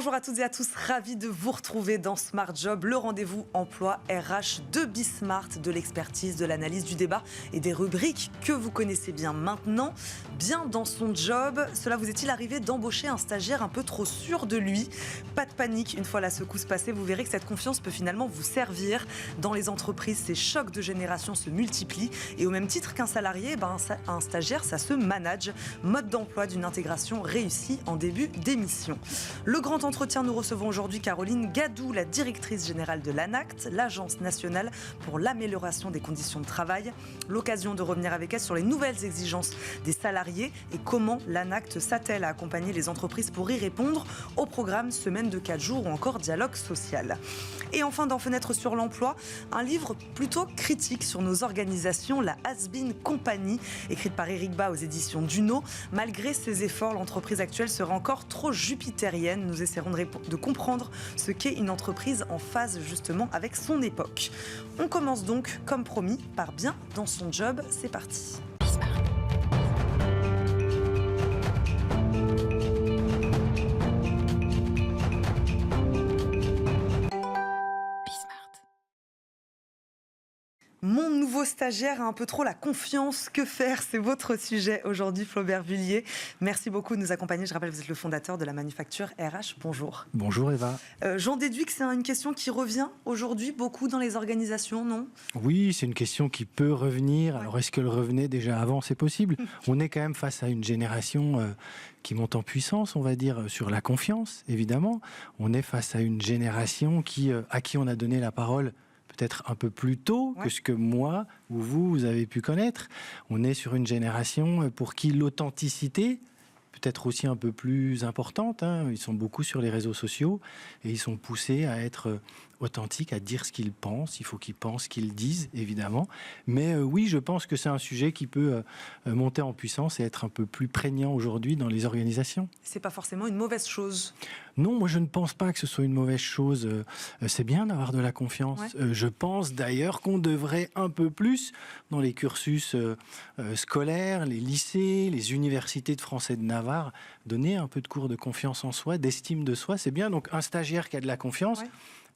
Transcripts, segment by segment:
Bonjour à toutes et à tous, ravi de vous retrouver dans Smart Job, le rendez-vous emploi RH de Bismart, de l'expertise, de l'analyse, du débat et des rubriques que vous connaissez bien maintenant. Bien dans son job, cela vous est-il arrivé d'embaucher un stagiaire un peu trop sûr de lui? Pas de panique, une fois la secousse passée, vous verrez que cette confiance peut finalement vous servir. Dans les entreprises, ces chocs de génération se multiplient et au même titre qu'un salarié, un stagiaire, ça se manage. Mode d'emploi d'une intégration réussie en début d'émission. Le grand entretien, nous recevons aujourd'hui Caroline Gadou, la directrice générale de l'ANACT, l'Agence nationale pour l'amélioration des conditions de travail. L'occasion de revenir avec elle sur les nouvelles exigences des salariés et comment l'ANACT s'attelle à accompagner les entreprises pour y répondre au programme Semaine de 4 jours ou encore Dialogue social. Et enfin, dans Fenêtre sur l'emploi, un livre plutôt critique sur nos organisations, la Has-Been Company, écrite par Éric Bas aux éditions Duno. Malgré ses efforts, l'entreprise actuelle serait encore trop jupitérienne. Nous essaierons de comprendre ce qu'est une entreprise en phase justement avec son époque. On commence donc, comme promis, par bien dans son job. C'est parti. Mon nouveau stagiaire a un peu trop la confiance. Que faire? C'est votre sujet aujourd'hui, Flaubert Vullier. Merci beaucoup de nous accompagner. Je rappelle, vous êtes le fondateur de la manufacture RH. Bonjour. Bonjour Eva. J'en déduis que c'est une question qui revient aujourd'hui beaucoup dans les organisations, non? Oui, c'est une question qui peut revenir. Alors, est-ce qu'elle revenait déjà avant? C'est possible. On est quand même face à une génération qui monte en puissance, on va dire, sur la confiance, évidemment. On est face à une génération à qui on a donné la parole peut-être un peu plus tôt que ce que moi ou vous avez pu connaître. On est sur une génération pour qui l'authenticité peut-être aussi un peu plus importante. Ils sont beaucoup sur les réseaux sociaux et ils sont poussés à être authentiques, à dire ce qu'ils pensent. Il faut qu'ils pensent ce qu'ils disent, évidemment. Mais oui, je pense que c'est un sujet qui peut monter en puissance et être un peu plus prégnant aujourd'hui dans les organisations. C'est pas forcément une mauvaise chose. Non, moi je ne pense pas que ce soit une mauvaise chose. C'est bien d'avoir de la confiance. Je pense d'ailleurs qu'on devrait un peu plus, dans les cursus scolaires, les lycées, les universités de français de Navarre, donner un peu de cours de confiance en soi, d'estime de soi. C'est bien. Donc un stagiaire qui a de la confiance,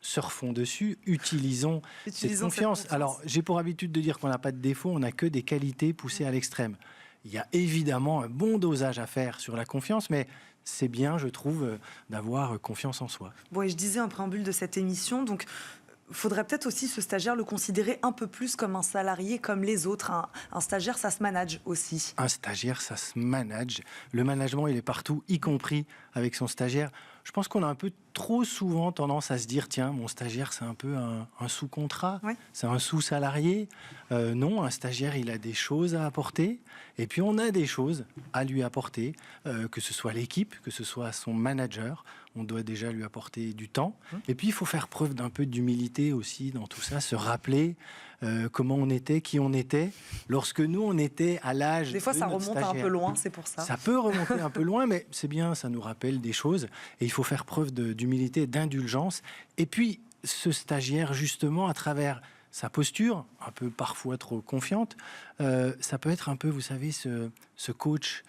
surfons dessus, utilisons cette confiance. Alors j'ai pour habitude de dire qu'on n'a pas de défaut, on n'a que des qualités poussées à l'extrême. Il y a évidemment un bon dosage à faire sur la confiance, mais c'est bien, je trouve, d'avoir confiance en soi. Bon, et je disais en préambule de cette émission, donc il faudrait peut-être aussi ce stagiaire le considérer un peu plus comme un salarié comme les autres. Un stagiaire, ça se manage aussi. Un stagiaire, ça se manage. Le management, il est partout, y compris avec son stagiaire. Je pense qu'on a un peu trop souvent tendance à se dire, tiens, mon stagiaire, c'est un peu un sous-contrat, c'est un sous-salarié. Non, un stagiaire, il a des choses à apporter. Et puis, on a des choses à lui apporter, que ce soit l'équipe, que ce soit son manager. On doit déjà lui apporter du temps. Et puis, il faut faire preuve d'un peu d'humilité aussi dans tout ça, se rappeler comment on était, qui on était, lorsque nous, on était à l'âge de notre stagiaire. Des fois, ça remonte un peu loin, c'est pour ça. Ça peut remonter un peu loin, mais c'est bien, ça nous rappelle des choses. Et il faut faire preuve d'humilité, d'indulgence. Et puis, ce stagiaire, justement, à travers sa posture, un peu parfois trop confiante, ça peut être un peu, vous savez, ce coach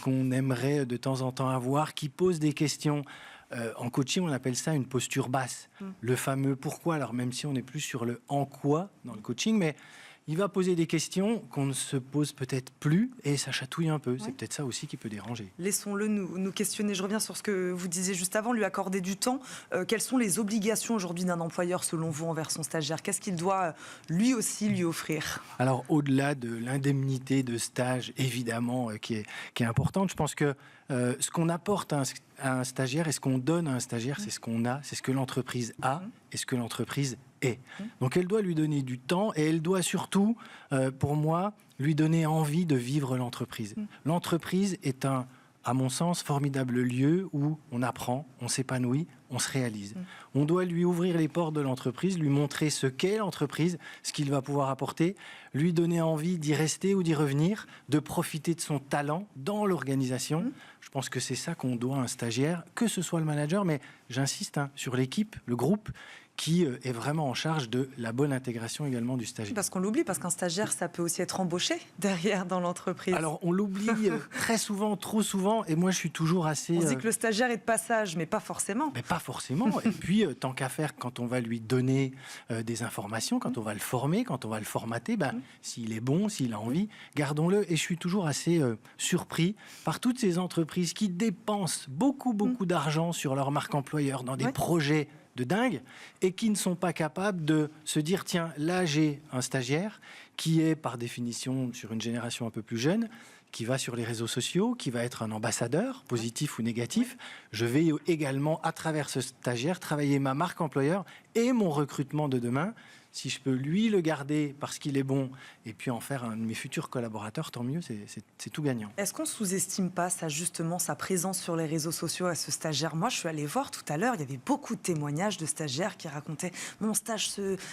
qu'on aimerait de temps en temps avoir, qui pose des questions. En coaching, on appelle ça une posture basse. Le fameux pourquoi, alors même si on n'est plus sur le en quoi dans le coaching, mais il va poser des questions qu'on ne se pose peut-être plus et ça chatouille un peu. C'est peut-être ça aussi qui peut déranger. Laissons-le nous questionner. Je reviens sur ce que vous disiez juste avant, lui accorder du temps. Quelles sont les obligations aujourd'hui d'un employeur selon vous envers son stagiaire? Qu'est-ce qu'il doit lui aussi lui offrir? Alors au-delà de l'indemnité de stage, évidemment, qui est importante, je pense que ce qu'on apporte à un stagiaire et ce qu'on donne à un stagiaire, c'est ce qu'on a, c'est ce que l'entreprise a et ce que l'entreprise est. Donc elle doit lui donner du temps et elle doit surtout, pour moi, lui donner envie de vivre l'entreprise. L'entreprise est à mon sens, formidable lieu où on apprend, on s'épanouit, on se réalise. On doit lui ouvrir les portes de l'entreprise, lui montrer ce qu'est l'entreprise, ce qu'il va pouvoir apporter, lui donner envie d'y rester ou d'y revenir, de profiter de son talent dans l'organisation. Je pense que c'est ça qu'on doit à un stagiaire, que ce soit le manager, mais j'insiste sur l'équipe, le groupe, qui est vraiment en charge de la bonne intégration également du stagiaire. Parce qu'on l'oublie, parce qu'un stagiaire, ça peut aussi être embauché derrière dans l'entreprise. Alors, on l'oublie très souvent, trop souvent, et moi, je suis toujours assez... On se dit que le stagiaire est de passage, mais pas forcément. Mais pas forcément. Et puis, tant qu'à faire, quand on va lui donner des informations, quand on va le former, quand on va le formater, s'il est bon, s'il a envie, gardons-le. Et je suis toujours assez surpris par toutes ces entreprises qui dépensent beaucoup d'argent sur leur marque employeur dans des projets de dingue et qui ne sont pas capables de se dire tiens, là j'ai un stagiaire qui est par définition sur une génération un peu plus jeune, qui va sur les réseaux sociaux, qui va être un ambassadeur, positif ou négatif. Je vais également, à travers ce stagiaire, travailler ma marque employeur et mon recrutement de demain. Si je peux lui le garder parce qu'il est bon et puis en faire un de mes futurs collaborateurs, tant mieux, c'est tout gagnant. Est-ce qu'on ne sous-estime pas justement sa présence sur les réseaux sociaux à ce stagiaire? Moi, je suis allée voir tout à l'heure, il y avait beaucoup de témoignages de stagiaires qui racontaient « mon stage,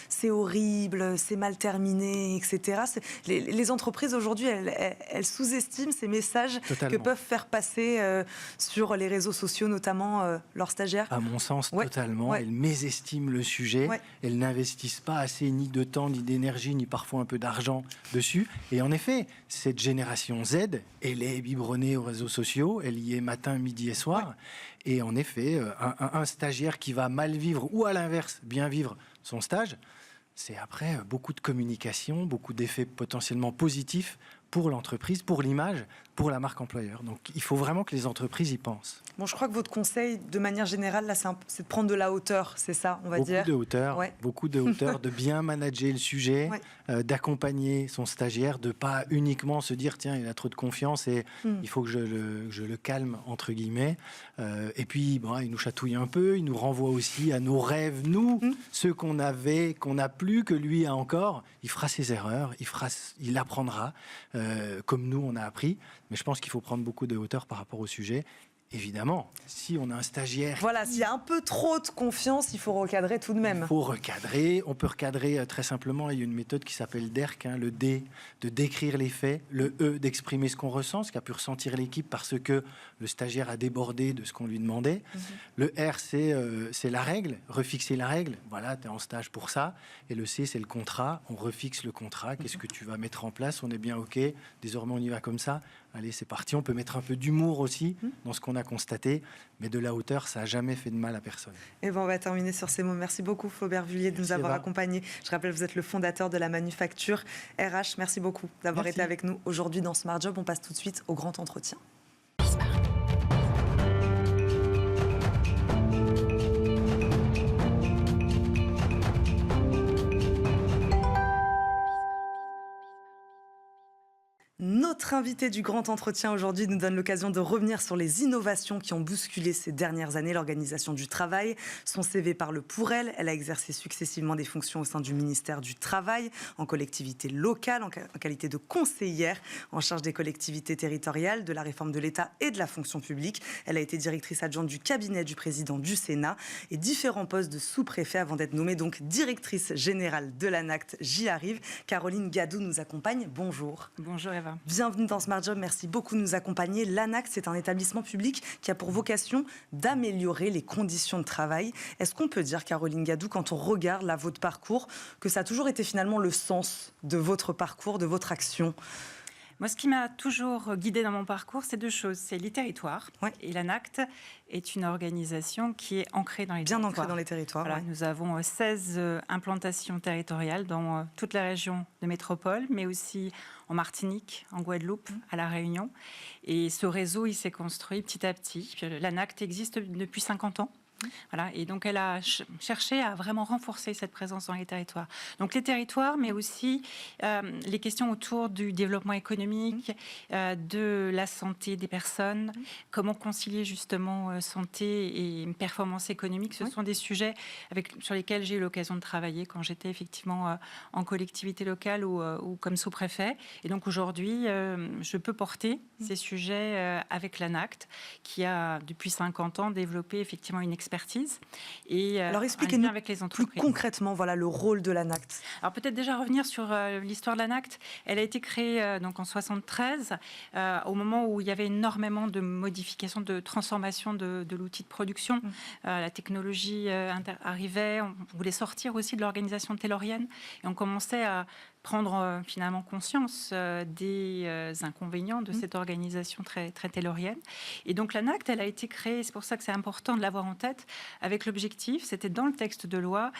c'est horrible, c'est mal terminé, etc. » Les entreprises aujourd'hui, elles sous-estiment ces messages que peuvent faire passer sur les réseaux sociaux, notamment leurs stagiaires. À mon sens, totalement. Elles mésestiment le sujet, elles n'investissent pas assez ni de temps, ni d'énergie, ni parfois un peu d'argent dessus. Et en effet, cette génération Z, elle est biberonnée aux réseaux sociaux, elle y est matin, midi et soir. Et en effet, un stagiaire qui va mal vivre ou à l'inverse, bien vivre son stage, c'est après beaucoup de communication, beaucoup d'effets potentiellement positifs pour l'entreprise, pour l'image, pour la marque employeur. Donc il faut vraiment que les entreprises y pensent. Bon, je crois que votre conseil, de manière générale, là, c'est de prendre de la hauteur, c'est ça, on va dire. Beaucoup de hauteur, de bien manager le sujet, d'accompagner son stagiaire, de pas uniquement se dire tiens, il a trop de confiance et il faut que je le calme entre guillemets. Et puis il nous chatouille un peu, il nous renvoie aussi à nos rêves, nous, ceux qu'on avait, qu'on n'a plus, que lui a encore. Il fera ses erreurs, il apprendra comme nous on a appris. Mais je pense qu'il faut prendre beaucoup de hauteur par rapport au sujet. Évidemment, si on a un stagiaire... Voilà, s'il y a un peu trop de confiance, il faut recadrer tout de même. Il faut recadrer. On peut recadrer très simplement. Il y a une méthode qui s'appelle DERC, le D, de décrire les faits, le E, d'exprimer ce qu'on ressent, ce qu'a pu ressentir l'équipe parce que le stagiaire a débordé de ce qu'on lui demandait. Le R, c'est la règle, refixer la règle. Voilà, tu es en stage pour ça. Et le C, c'est le contrat. On refixe le contrat. Qu'est-ce que tu vas mettre en place? On est bien OK. Désormais, on y va comme ça. Allez, c'est parti. On peut mettre un peu d'humour aussi dans ce qu'on a constaté, mais de la hauteur, ça n'a jamais fait de mal à personne. Et on va terminer sur ces mots. Merci beaucoup, Flaubert Vullier, de nous avoir accompagnés. Je rappelle, vous êtes le fondateur de la Manufacture RH. Merci beaucoup d'avoir été avec nous aujourd'hui dans Smart Job. On passe tout de suite au grand entretien. Notre invité du grand entretien aujourd'hui nous donne l'occasion de revenir sur les innovations qui ont bousculé ces dernières années l'organisation du travail. Son CV parle pour elle. Elle a exercé successivement des fonctions au sein du ministère du Travail, en collectivité locale, en qualité de conseillère en charge des collectivités territoriales, de la réforme de l'État et de la fonction publique. Elle a été directrice adjointe du cabinet du président du Sénat et différents postes de sous-préfet avant d'être nommée donc directrice générale de l'ANACT. J'y arrive. Caroline Gadou nous accompagne. Bonjour. Bonjour Eva. Bienvenue dans Smart Job, merci beaucoup de nous accompagner. L'ANACT, c'est un établissement public qui a pour vocation d'améliorer les conditions de travail. Est-ce qu'on peut dire, Caroline Gadou, quand on regarde là, votre parcours, que ça a toujours été finalement le sens de votre parcours, de votre action ? Moi, ce qui m'a toujours guidée dans mon parcours, c'est deux choses. C'est les territoires. Et l'ANACT est une organisation qui est ancrée dans les territoires. Bien ancrée dans les territoires. Voilà, nous avons 16 implantations territoriales dans toute la région de métropole, mais aussi en Martinique, en Guadeloupe, à La Réunion. Et ce réseau, il s'est construit petit à petit. L'ANACT existe depuis 50 ans. Voilà, et donc elle a cherché à vraiment renforcer cette présence dans les territoires. Donc les territoires, mais aussi les questions autour du développement économique, de la santé des personnes, comment concilier justement santé et performance économique. Ce sont des sujets sur lesquels j'ai eu l'occasion de travailler quand j'étais effectivement en collectivité locale ou comme sous-préfet. Et donc aujourd'hui, je peux porter ces sujets avec l'ANACT, qui a depuis 50 ans développé effectivement une expertise d'expertise et Alors un expliquez-nous lien avec les plus entreprises. concrètement le rôle de l'ANACT. Alors peut-être déjà revenir sur l'histoire de l'ANACT. Elle a été créée donc en 73, au moment où il y avait énormément de modifications, de transformations de l'outil de production. La technologie arrivait, on voulait sortir aussi de l'organisation taylorienne et on commençait à prendre finalement conscience des inconvénients de cette organisation très, très taylorienne. Et donc l'ANACT, elle a été créée, c'est pour ça que c'est important de l'avoir en tête, avec l'objectif, c'était dans le texte de loi,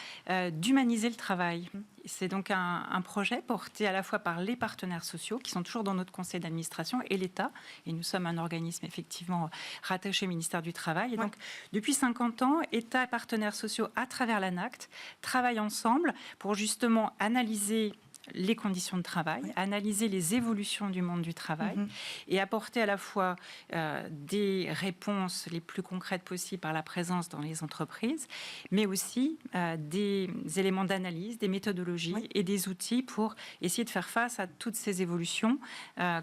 d'humaniser le travail. C'est donc un projet porté à la fois par les partenaires sociaux, qui sont toujours dans notre conseil d'administration, et l'État. Et nous sommes un organisme effectivement rattaché au ministère du Travail. Et donc, depuis 50 ans, État et partenaires sociaux, à travers l'ANACT, travaillent ensemble pour justement analyser les conditions de travail, analyser les évolutions du monde du travail et apporter à la fois des réponses les plus concrètes possibles par la présence dans les entreprises, mais aussi des éléments d'analyse, des méthodologies et des outils pour essayer de faire face à toutes ces évolutions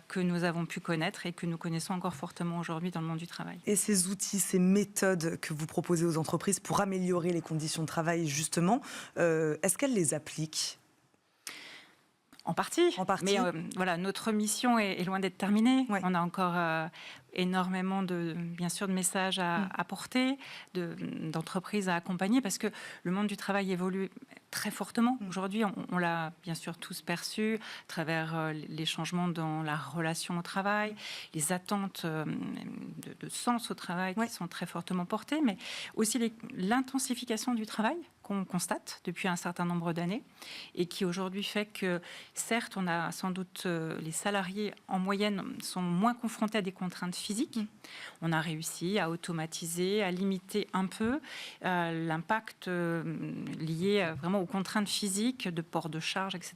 que nous avons pu connaître et que nous connaissons encore fortement aujourd'hui dans le monde du travail. Et ces outils, ces méthodes que vous proposez aux entreprises pour améliorer les conditions de travail, justement, est-ce qu'elles les appliquent ? En partie. Mais voilà, notre mission est loin d'être terminée. On a encore énormément bien sûr, de messages à apporter, d'entreprises à accompagner, parce que le monde du travail évolue très fortement. Aujourd'hui, on l'a bien sûr tous perçu à travers les changements dans la relation au travail, les attentes de sens au travail qui sont très fortement portées, mais aussi l'intensification du travail qu'on constate depuis un certain nombre d'années et qui aujourd'hui fait que, certes, on a sans doute les salariés en moyenne sont moins confrontés à des contraintes physiques. On a réussi à automatiser, à limiter un peu l'impact lié vraiment aux contraintes physiques de port de charge, etc.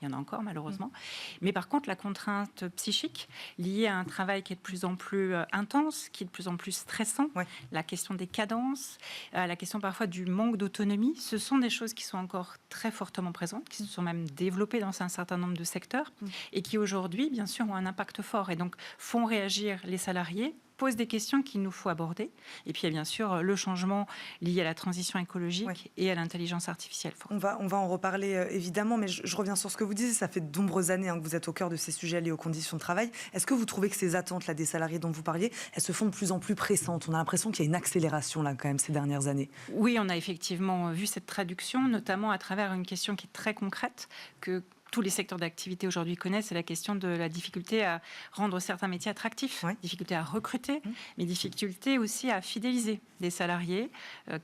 Il y en a encore, malheureusement. Mais par contre, la contrainte psychique liée à un travail qui est de plus en plus intense, qui est de plus en plus stressant, la question des cadences, la question parfois du manque d'autonomie, ce sont des choses qui sont encore très fortement présentes, qui se sont même développées dans un certain nombre de secteurs et qui aujourd'hui, bien sûr, ont un impact fort et donc font réagir les salariés, posent des questions qu'il nous faut aborder. Et puis, il y a bien sûr le changement lié à la transition écologique et à l'intelligence artificielle. On va en reparler évidemment, mais je reviens sur ce que vous disiez. Ça fait de nombreuses années que vous êtes au cœur de ces sujets liés aux conditions de travail. Est-ce que vous trouvez que ces attentes là, des salariés dont vous parliez, elles se font de plus en plus pressantes ? On a l'impression qu'il y a une accélération là, quand même, ces dernières années. Oui, on a effectivement vu cette traduction, notamment à travers une question qui est très concrète, que tous les secteurs d'activité aujourd'hui connaissent, c'est la question de la difficulté à rendre certains métiers attractifs, difficulté à recruter, mais difficulté aussi à fidéliser des salariés,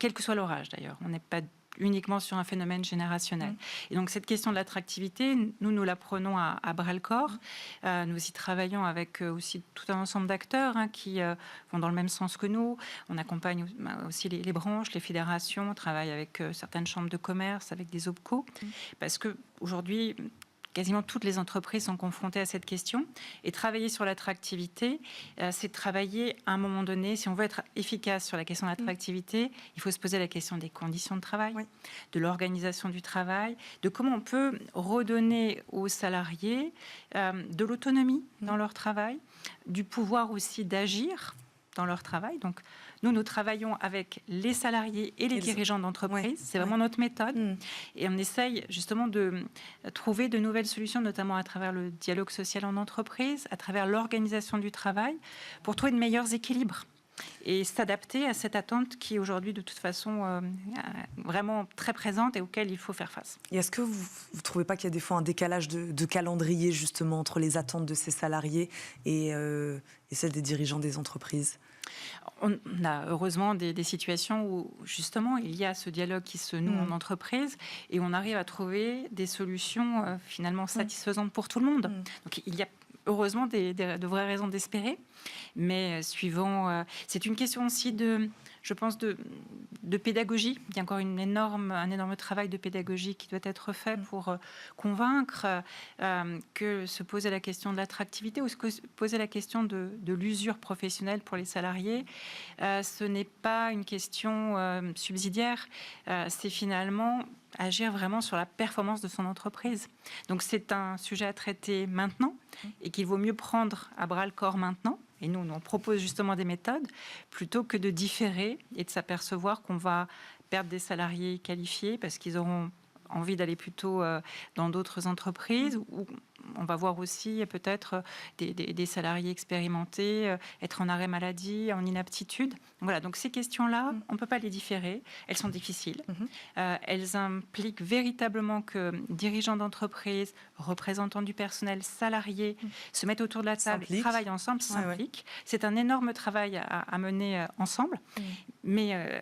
quel que soit leur âge d'ailleurs. On n'est pas uniquement sur un phénomène générationnel. Et donc cette question de l'attractivité, nous la prenons à bras-le-corps. Nous y travaillons avec aussi tout un ensemble d'acteurs qui vont dans le même sens que nous. On accompagne aussi les branches, les fédérations, on travaille avec certaines chambres de commerce, avec des OPCO, parce qu'aujourd'hui, quasiment toutes les entreprises sont confrontées à cette question. Et travailler sur l'attractivité, c'est travailler à un moment donné, si on veut être efficace sur la question de l'attractivité, il faut se poser la question des conditions de travail, de l'organisation du travail, de comment on peut redonner aux salariés de l'autonomie dans leur travail, du pouvoir aussi d'agir dans leur travail. Donc, nous travaillons avec les salariés et les dirigeants d'entreprise. C'est vraiment notre méthode. Et on essaye justement de trouver de nouvelles solutions, notamment à travers le dialogue social en entreprise, à travers l'organisation du travail, pour trouver de meilleurs équilibres et s'adapter à cette attente qui est aujourd'hui de toute façon vraiment très présente et auquel il faut faire face. Et est-ce que vous ne trouvez pas qu'il y a des fois un décalage de calendrier justement entre les attentes de ces salariés et celles des dirigeants des entreprises ? On a heureusement des situations où justement il y a ce dialogue qui se noue en entreprise et on arrive à trouver des solutions finalement satisfaisantes pour tout le monde. Donc il y a heureusement de vraies raisons d'espérer, mais suivant, c'est une question aussi je pense, de pédagogie. Il y a encore un énorme travail de pédagogie qui doit être fait pour convaincre que se poser la question de l'attractivité ou se poser la question de l'usure professionnelle pour les salariés, ce n'est pas une question subsidiaire, c'est finalement agir vraiment sur la performance de son entreprise. Donc c'est un sujet à traiter maintenant et qu'il vaut mieux prendre à bras le corps maintenant Et nous, on propose justement des méthodes plutôt que de différer et de s'apercevoir qu'on va perdre des salariés qualifiés parce qu'ils auront envie d'aller plutôt dans d'autres entreprises, ou on va voir aussi peut-être des salariés expérimentés être en arrêt maladie, en inaptitude. Voilà, donc ces questions-là, on ne peut pas les différer. Elles sont difficiles. Elles impliquent véritablement que dirigeants d'entreprise, représentants du personnel, salariés se mettent autour de la table, travaillent ensemble, s'impliquent. Ouais. C'est un énorme travail à mener ensemble, mais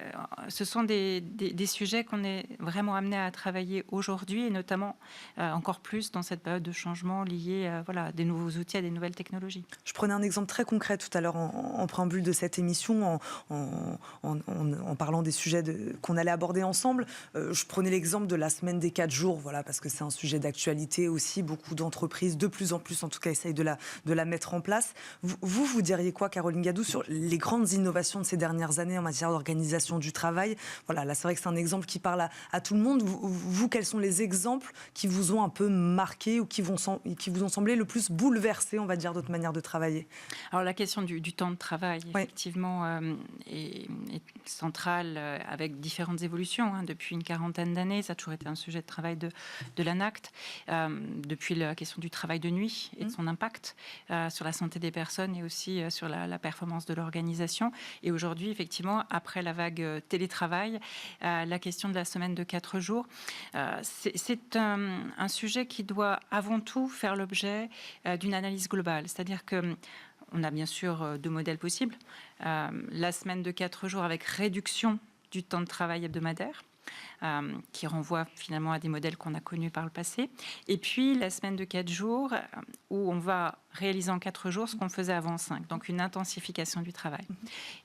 ce sont des sujets qu'on est vraiment amené à travailler aujourd'hui, et notamment encore plus dans cette période de changement liée à des nouveaux outils, à des nouvelles technologies. Je prenais un exemple très concret tout à l'heure en préambule de cette émission, en parlant des sujets qu'on allait aborder ensemble. Je prenais l'exemple de la semaine des 4 jours, parce que c'est un sujet d'actualité aussi. Beaucoup d'entreprises, de plus en plus en tout cas, essayent de la mettre en place. Vous diriez quoi, Caroline Gadou, sur les grandes innovations de ces dernières années en matière d'organisation du travail? Voilà, là c'est vrai que c'est un exemple qui parle à tout le monde. Vous, quels sont les exemples qui vous ont un peu marqué ou qui vous ont semblé le plus bouleversé, on va dire, votre manière de travailler? Alors la question du temps de travail, effectivement, est centrale avec différentes évolutions. Depuis une quarantaine d'années, ça a toujours été un sujet de travail de l'ANACT, depuis la question du travail de nuit et de son impact sur la santé des personnes et aussi sur la performance de l'organisation. Et aujourd'hui, effectivement, après la vague télétravail, la question de la semaine de 4 jours, c'est un sujet qui doit avant tout faire l'objet d'une analyse globale. C'est-à-dire qu'on a bien sûr 2 modèles possibles. La semaine de 4 jours avec réduction du temps de travail hebdomadaire, qui renvoie finalement à des modèles qu'on a connus par le passé. Et puis la semaine de 4 jours, où on va réaliser en 4 jours ce qu'on faisait avant 5, donc une intensification du travail.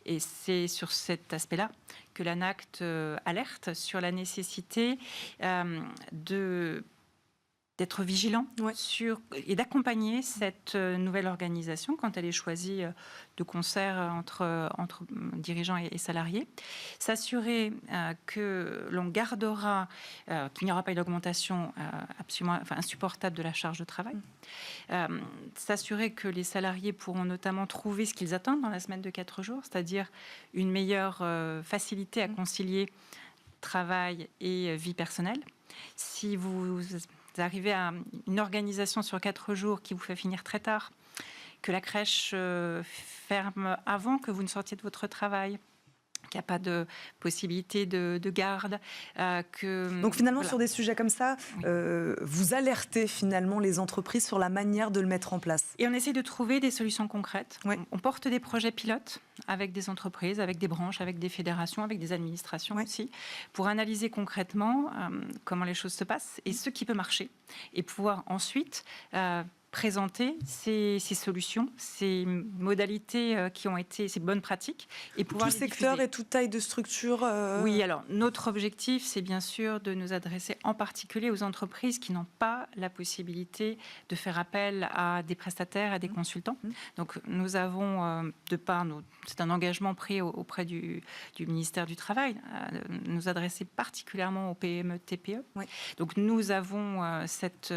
Et c'est sur cet aspect-là que l'ANACT alerte sur la nécessité d'être vigilant et d'accompagner cette nouvelle organisation quand elle est choisie de concert entre dirigeants et salariés. S'assurer que l'on gardera, qu'il n'y aura pas une augmentation absolument insupportable de la charge de travail. S'assurer que les salariés pourront notamment trouver ce qu'ils attendent dans la semaine de 4 jours, c'est-à-dire une meilleure facilité à concilier travail et vie personnelle. Si vous arrivez à une organisation sur 4 jours qui vous fait finir très tard, que la crèche ferme avant que vous ne sortiez de votre travail, qu'il n'y a pas de possibilité de garde. Donc finalement, sur des sujets comme ça, vous alertez finalement les entreprises sur la manière de le mettre en place. Et on essaie de trouver des solutions concrètes. On porte des projets pilotes avec des entreprises, avec des branches, avec des fédérations, avec des administrations aussi, pour analyser concrètement comment les choses se passent et ce qui peut marcher, et pouvoir ensuite présenter ces solutions, ces modalités qui ont été, ces bonnes pratiques, et pouvoir tout secteur et toute taille de structure. Oui, alors notre objectif, c'est bien sûr de nous adresser en particulier aux entreprises qui n'ont pas la possibilité de faire appel à des prestataires, à des consultants. Donc nous avons, c'est un engagement pris auprès du ministère du Travail, nous adresser particulièrement aux PME, TPE. Donc nous avons cet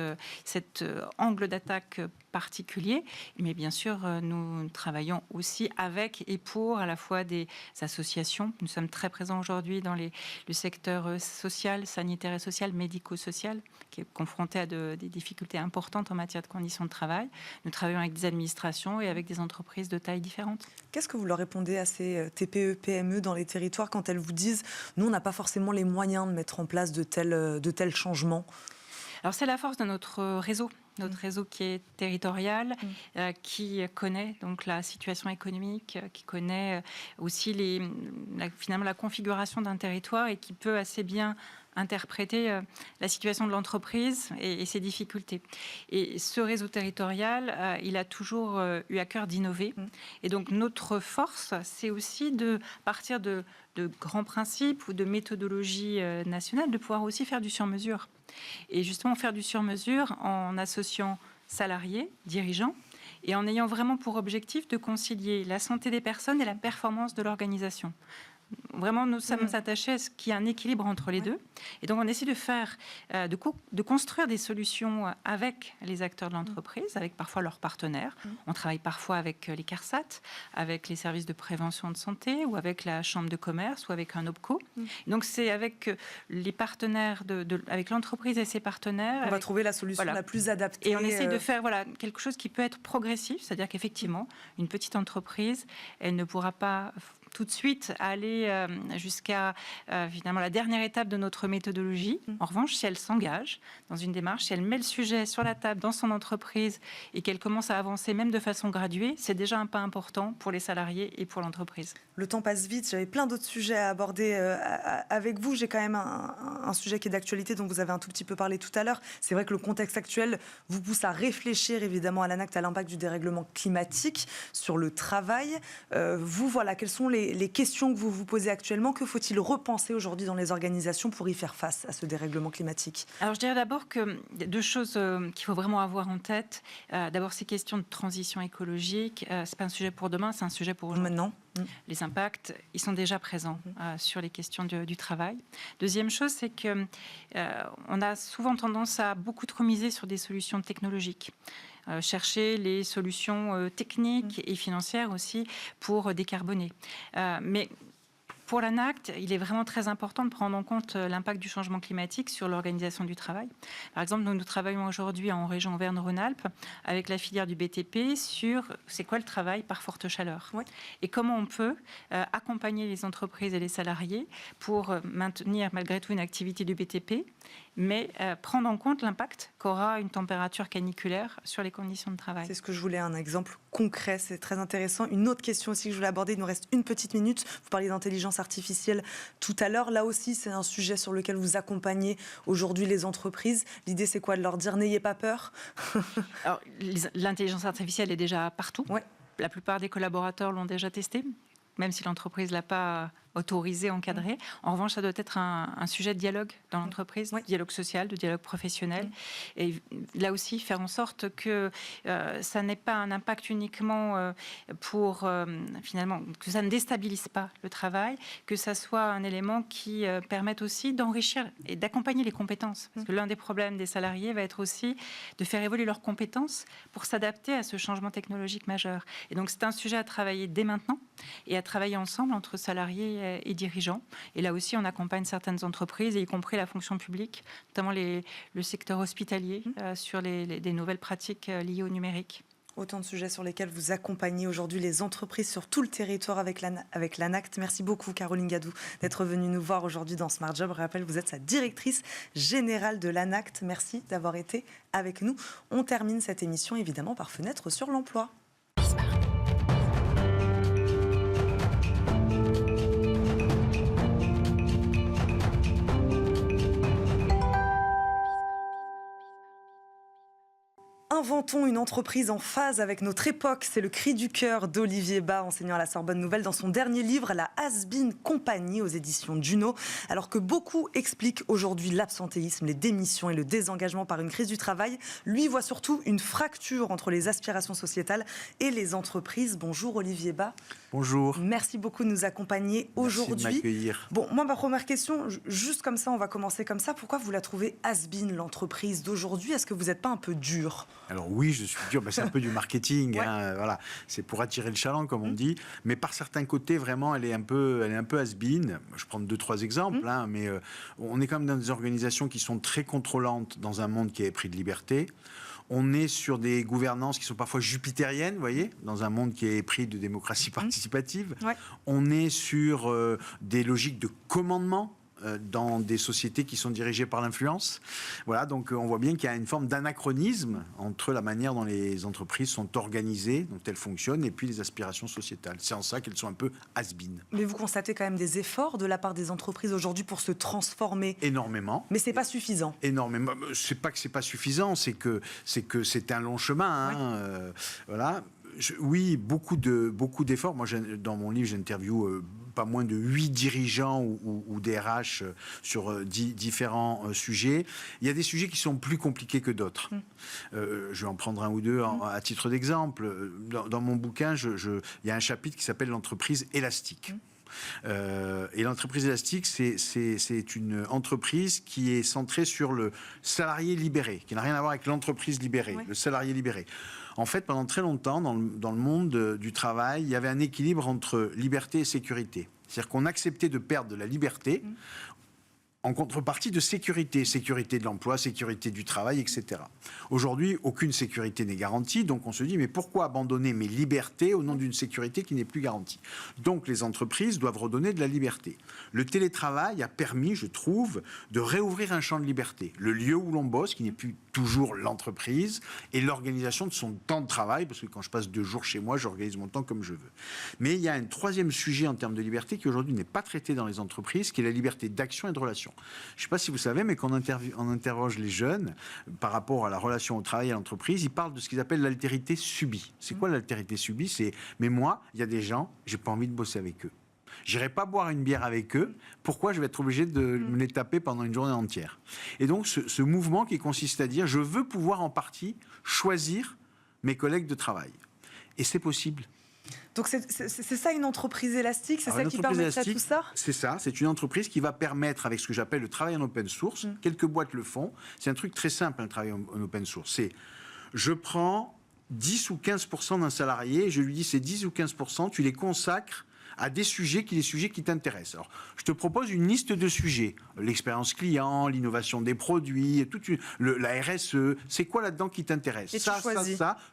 angle d'attaque particulier, mais bien sûr nous travaillons aussi avec et pour à la fois des associations. Nous sommes très présents aujourd'hui dans le secteur social, sanitaire et social, médico-social, qui est confronté à des difficultés importantes en matière de conditions de travail. Nous travaillons avec des administrations et avec des entreprises de tailles différentes. Qu'est-ce que vous leur répondez à ces TPE, PME dans les territoires quand elles vous disent « nous, on n'a pas forcément les moyens de mettre en place de tels changements » ? Alors c'est la force de notre réseau. Notre réseau qui est territorial, qui connaît donc la situation économique, qui connaît aussi finalement la configuration d'un territoire et qui peut assez bien interpréter la situation de l'entreprise et ses difficultés. Et ce réseau territorial, il a toujours eu à cœur d'innover. Et donc notre force, c'est aussi de partir de grands principes ou de méthodologies nationales, de pouvoir aussi faire du sur-mesure. Et justement faire du sur-mesure en associant salariés, dirigeants, et en ayant vraiment pour objectif de concilier la santé des personnes et la performance de l'organisation. Vraiment, nous sommes attachés à ce qu'il y ait un équilibre entre les deux. Et donc, on essaie de faire, de construire des solutions avec les acteurs de l'entreprise, avec parfois leurs partenaires. On travaille parfois avec les CARSAT, avec les services de prévention de santé, ou avec la chambre de commerce, ou avec un OPCO. Donc, c'est avec les partenaires, avec l'entreprise et ses partenaires. On va trouver la solution la plus adaptée. Et on essaie de faire quelque chose qui peut être progressif, c'est-à-dire qu'effectivement, une petite entreprise, elle ne pourra pas tout de suite aller jusqu'à finalement la dernière étape de notre méthodologie. En revanche, si elle s'engage dans une démarche, si elle met le sujet sur la table dans son entreprise et qu'elle commence à avancer même de façon graduée, c'est déjà un pas important pour les salariés et pour l'entreprise. Le temps passe vite, j'avais plein d'autres sujets à aborder avec vous. J'ai quand même un sujet qui est d'actualité dont vous avez un tout petit peu parlé tout à l'heure. C'est vrai que le contexte actuel vous pousse à réfléchir évidemment à l'ANACT, à l'impact du dérèglement climatique sur le travail. Quelles sont les questions que vous vous posez actuellement? Que faut-il repenser aujourd'hui dans les organisations pour y faire face à ce dérèglement climatique? Alors je dirais d'abord qu'il y a deux choses qu'il faut vraiment avoir en tête. D'abord, ces questions de transition écologique, c'est pas un sujet pour demain, c'est un sujet pour aujourd'hui. Maintenant. Les impacts, ils sont déjà présents sur les questions du travail. Deuxième chose, c'est que on a souvent tendance à beaucoup trop miser sur des solutions technologiques. Chercher les solutions techniques et financières aussi pour décarboner. Mais pour l'ANACT, il est vraiment très important de prendre en compte l'impact du changement climatique sur l'organisation du travail. Par exemple, nous travaillons aujourd'hui en région Auvergne-Rhône-Alpes avec la filière du BTP sur c'est quoi le travail par forte chaleur et comment on peut accompagner les entreprises et les salariés pour maintenir malgré tout une activité du BTP, mais prendre en compte l'impact qu'aura une température caniculaire sur les conditions de travail. C'est ce que je voulais, un exemple concret, c'est très intéressant. Une autre question aussi que je voulais aborder, il nous reste une petite minute. Vous parliez d'intelligence artificielle tout à l'heure. Là aussi, c'est un sujet sur lequel vous accompagnez aujourd'hui les entreprises. L'idée, c'est quoi? De leur dire, n'ayez pas peur. Alors, l'intelligence artificielle est déjà partout. Ouais. La plupart des collaborateurs l'ont déjà testé, même si l'entreprise ne l'a pas autorisé, encadré. En revanche, ça doit être un sujet de dialogue dans l'entreprise, de dialogue social, de dialogue professionnel. Et là aussi, faire en sorte que ça n'ait pas un impact uniquement finalement, que ça ne déstabilise pas le travail, que ça soit un élément qui permette aussi d'enrichir et d'accompagner les compétences. Parce que l'un des problèmes des salariés va être aussi de faire évoluer leurs compétences pour s'adapter à ce changement technologique majeur. Et donc, c'est un sujet à travailler dès maintenant et à travailler ensemble entre salariés et dirigeants. Et là aussi, on accompagne certaines entreprises, y compris la fonction publique, notamment le secteur hospitalier, sur des nouvelles pratiques liées au numérique. Autant de sujets sur lesquels vous accompagnez aujourd'hui les entreprises sur tout le territoire avec l'ANACT. Merci beaucoup, Caroline Gadou, d'être venue nous voir aujourd'hui dans Smart Job. Je rappelle, vous êtes sa directrice générale de l'ANACT. Merci d'avoir été avec nous. On termine cette émission, évidemment, par Fenêtre sur l'emploi. Inventons une entreprise en phase avec notre époque. C'est le cri du cœur d'Olivier Bas, enseignant à la Sorbonne Nouvelle, dans son dernier livre, La Has-Been Company, aux éditions Juno. Alors que beaucoup expliquent aujourd'hui l'absentéisme, les démissions et le désengagement par une crise du travail, lui voit surtout une fracture entre les aspirations sociétales et les entreprises. Bonjour Olivier Bas. Bonjour. Merci beaucoup de nous accompagner aujourd'hui. Merci de m'accueillir. Bon, moi, ma première question, juste comme ça, on va commencer comme ça. Pourquoi vous la trouvez has-been, l'entreprise d'aujourd'hui? Est-ce que vous n'êtes pas un peu dur? Alors oui, je suis dur. C'est un peu du marketing. Voilà. C'est pour attirer le chaland, comme on dit. Mais par certains côtés, vraiment, elle est un peu has-been. Je prends 2-3 exemples. Mais on est quand même dans des organisations qui sont très contrôlantes dans un monde qui est pris de liberté. On est sur des gouvernances qui sont parfois jupitériennes, vous voyez, dans un monde qui est pris de démocratie participative. On est sur des logiques de commandement dans des sociétés qui sont dirigées par l'influence. Voilà, donc on voit bien qu'il y a une forme d'anachronisme entre la manière dont les entreprises sont organisées, dont elles fonctionnent, et puis les aspirations sociétales. C'est en ça qu'elles sont un peu has-been. Mais vous constatez quand même des efforts de la part des entreprises aujourd'hui pour se transformer. Énormément. Mais c'est pas suffisant. Énormément. C'est pas que c'est pas suffisant, c'est que c'est un long chemin. Voilà. Oui, beaucoup d'efforts. Moi, dans mon livre, j'interviewe pas moins de 8 dirigeants ou des RH sur différents sujets. Il y a des sujets qui sont plus compliqués que d'autres. Je vais en prendre un ou deux à titre d'exemple. Dans mon bouquin, il y a un chapitre qui s'appelle l'entreprise élastique. Et l'entreprise élastique, c'est une entreprise qui est centrée sur le salarié libéré, qui n'a rien à voir avec l'entreprise libérée, le salarié libéré. En fait, pendant très longtemps, dans le monde du travail, il y avait un équilibre entre liberté et sécurité. C'est-à-dire qu'on acceptait de perdre de la liberté en contrepartie de sécurité de l'emploi, sécurité du travail, etc. Aujourd'hui, aucune sécurité n'est garantie, donc on se dit, mais pourquoi abandonner mes libertés au nom d'une sécurité qui n'est plus garantie? Donc les entreprises doivent redonner de la liberté. Le télétravail a permis, je trouve, de réouvrir un champ de liberté. Le lieu où l'on bosse, qui n'est plus toujours l'entreprise, et l'organisation de son temps de travail, parce que quand je passe 2 jours chez moi, j'organise mon temps comme je veux. Mais il y a un troisième sujet en termes de liberté qui aujourd'hui n'est pas traité dans les entreprises, qui est la liberté d'action et de relation. Je ne sais pas si vous savez, mais quand on interroge les jeunes par rapport à la relation au travail et à l'entreprise, ils parlent de ce qu'ils appellent l'altérité subie. C'est quoi l'altérité subie? C'est, mais moi, il y a des gens, j'ai pas envie de bosser avec eux. J'irai pas boire une bière avec eux. Pourquoi je vais être obligé de me les taper pendant une journée entière? Et donc, ce mouvement qui consiste à dire, je veux pouvoir en partie choisir mes collègues de travail. Et c'est possible. Donc c'est ça une entreprise élastique, c'est ça qui permet tout ça? C'est ça, c'est une entreprise qui va permettre, avec ce que j'appelle le travail en open source, quelques boîtes le font, c'est un truc très simple, le travail en open source, c'est je prends 10 ou 15% d'un salarié et je lui dis ces 10 ou 15%, tu les consacres à des sujets qui t'intéressent. Alors, je te propose une liste de sujets. L'expérience client, l'innovation des produits, la RSE. C'est quoi là-dedans qui t'intéresse? Et ça,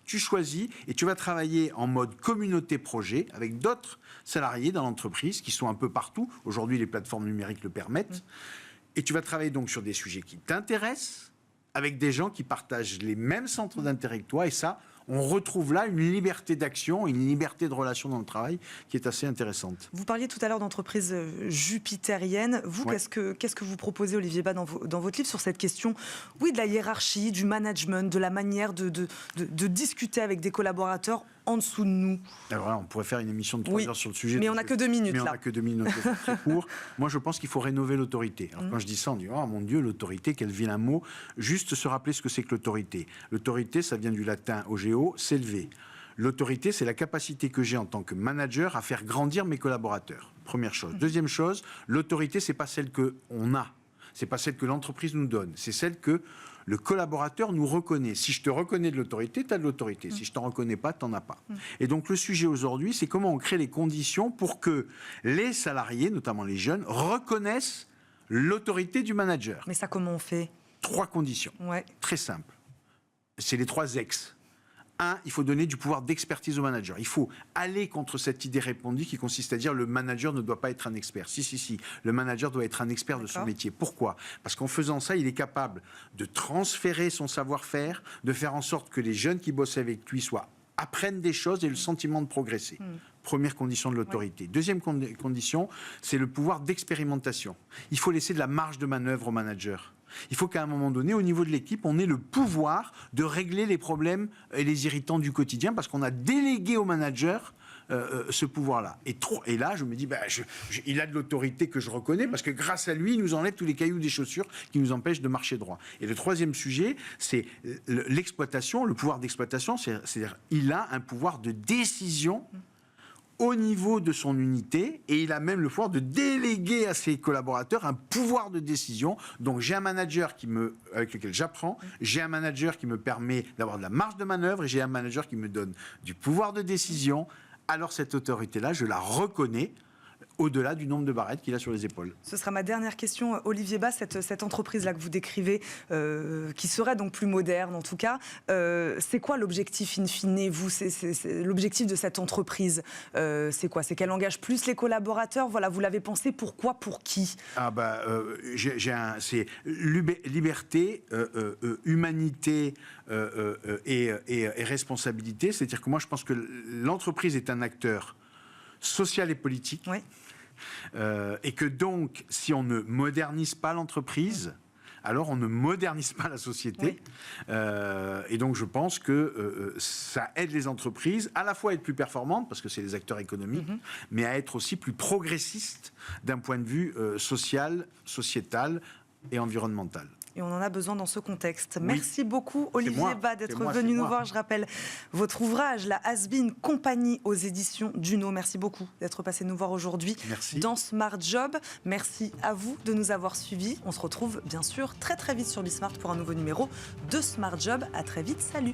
tu choisis et tu vas travailler en mode communauté projet avec d'autres salariés dans l'entreprise qui sont un peu partout. Aujourd'hui, les plateformes numériques le permettent. Et tu vas travailler donc sur des sujets qui t'intéressent avec des gens qui partagent les mêmes centres d'intérêt que toi. Et ça, on retrouve là une liberté d'action, une liberté de relation dans le travail qui est assez intéressante. Vous parliez tout à l'heure d'entreprise jupitérienne. Vous, qu'est-ce que vous proposez, Olivier Bas, dans votre livre sur cette question, de la hiérarchie, du management, de la manière de discuter avec des collaborateurs en dessous de nous? Alors là, on pourrait faire une émission de 3 heures sur le sujet. Mais on n'a que 2 minutes, mais on n'a que 2 minutes, c'est très court. Moi, je pense qu'il faut rénover l'autorité. Alors, quand je dis ça, on dit, oh mon Dieu, l'autorité, quel vilain mot. Juste se rappeler ce que c'est que l'autorité. L'autorité, ça vient du latin ogeo, s'élever. L'autorité, c'est la capacité que j'ai en tant que manager à faire grandir mes collaborateurs. Première chose. Deuxième chose, l'autorité, c'est pas celle qu'on a. C'est pas celle que l'entreprise nous donne. C'est celle que le collaborateur nous reconnaît. Si je te reconnais de l'autorité, tu as de l'autorité. Si je ne t'en reconnais pas, tu n'en as pas. Et donc le sujet aujourd'hui, c'est comment on crée les conditions pour que les salariés, notamment les jeunes, reconnaissent l'autorité du manager. Mais ça, comment on fait? 3 conditions. Très simples. C'est les 3 X. 1, il faut donner du pouvoir d'expertise au manager. Il faut aller contre cette idée répandue qui consiste à dire le manager ne doit pas être un expert. Si. Le manager doit être un expert de son métier. Pourquoi? Parce qu'en faisant ça, il est capable de transférer son savoir-faire, de faire en sorte que les jeunes qui bossent avec lui apprennent des choses et le sentiment de progresser. Première condition de l'autorité. Deuxième condition, c'est le pouvoir d'expérimentation. Il faut laisser de la marge de manœuvre au manager. Il faut qu'à un moment donné, au niveau de l'équipe, on ait le pouvoir de régler les problèmes et les irritants du quotidien parce qu'on a délégué au manager ce pouvoir-là. Et là, je me dis, il a de l'autorité que je reconnais parce que grâce à lui, il nous enlève tous les cailloux des chaussures qui nous empêchent de marcher droit. Et le troisième sujet, c'est l'exploitation, le pouvoir d'exploitation, c'est-à-dire il a un pouvoir de décision au niveau de son unité et il a même le pouvoir de déléguer à ses collaborateurs un pouvoir de décision. Donc j'ai un manager avec lequel j'apprends, j'ai un manager qui me permet d'avoir de la marge de manœuvre et j'ai un manager qui me donne du pouvoir de décision. Alors cette autorité-là, je la reconnais au-delà du nombre de barrettes qu'il a sur les épaules. Ce sera ma dernière question. Olivier Bas, cette entreprise-là que vous décrivez, qui serait donc plus moderne en tout cas, c'est quoi l'objectif in fine? C'est l'objectif de cette entreprise, c'est quoi? C'est qu'elle engage plus les collaborateurs? Voilà, vous l'avez pensé, pourquoi? Pour qui? C'est liberté, humanité et responsabilité. C'est-à-dire que moi, je pense que l'entreprise est un acteur social et politique, et que donc, si on ne modernise pas l'entreprise, alors on ne modernise pas la société. Et donc, je pense que ça aide les entreprises à la fois à être plus performantes, parce que c'est des acteurs économiques, mais à être aussi plus progressistes d'un point de vue social, sociétal et environnemental. et on en a besoin dans ce contexte. Oui. Merci beaucoup Olivier Bas d'être C'est venu nous moi. voir. Je rappelle votre ouvrage, La Has-Been Compagnie aux éditions Duno. Merci beaucoup d'être passé nous voir aujourd'hui Merci. dans Smart Job. Merci à vous de nous avoir suivis. On se retrouve bien sûr très très vite sur Bismart pour un nouveau numéro de Smart Job. À très vite, salut.